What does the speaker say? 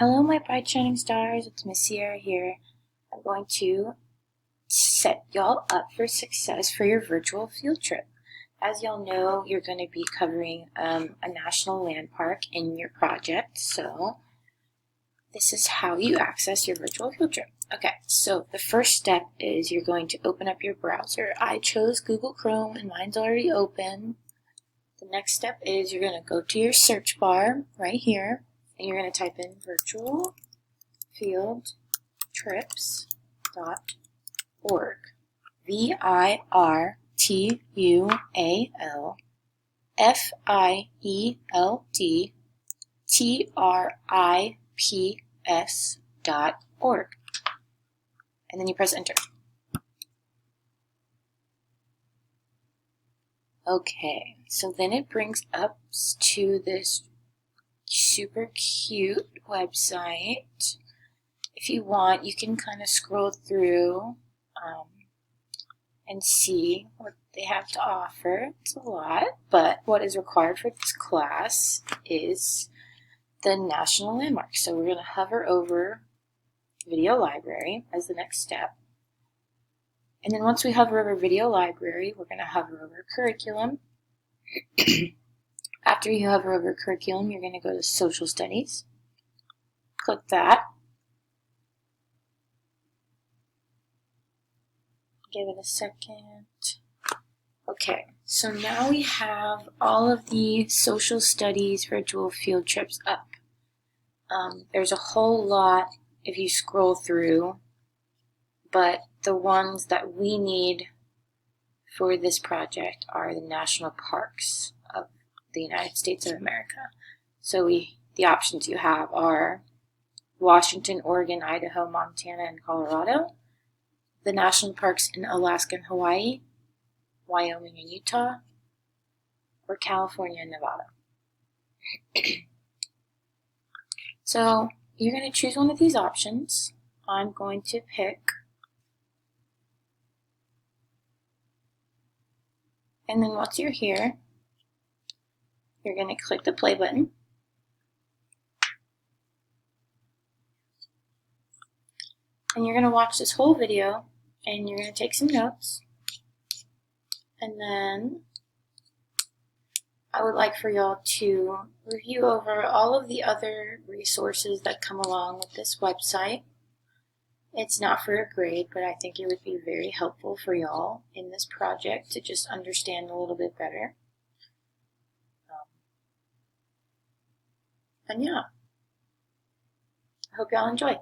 Hello, my bright shining stars. It's Miss Sierra here. I'm going to set y'all up for success for your virtual field trip. As y'all know, you're going to be covering a national landmark in your project, so this is how you access your virtual field trip. Okay, so the first step is you're going to open up your browser. I chose Google Chrome and mine's already open. The next step is you're going to go to your search bar right here, and you're going to type in virtualfieldtrips.org. virtualfieldtrips.org. And then you press enter. Okay, so then it brings up to this super cute website. If you want, you can kind of scroll through and see what they have to offer. It's a lot, but what is required for this class is the national landmark. So we're going to hover over Video Library as the next step. And then once we hover over Video Library, we're going to hover over Curriculum. After you hover over Curriculum, you're going to go to Social Studies. Click that. Give it a second. Okay, so now we have all of the Social Studies virtual field trips up. There's a whole lot if you scroll through, but the ones that we need for this project are the national parks of the United States of America. So the options you have are Washington, Oregon, Idaho, Montana, and Colorado, the national parks in Alaska and Hawaii, Wyoming and Utah, or California and Nevada. So you're going to choose one of these options. I'm going to pick, and then once you're here, you're going to click the play button. And you're going to watch this whole video, and you're going to take some notes. And then I would like for y'all to review over all of the other resources that come along with this website. It's not for a grade, but I think it would be very helpful for y'all in this project to just understand a little bit better. And yeah, I hope y'all enjoy.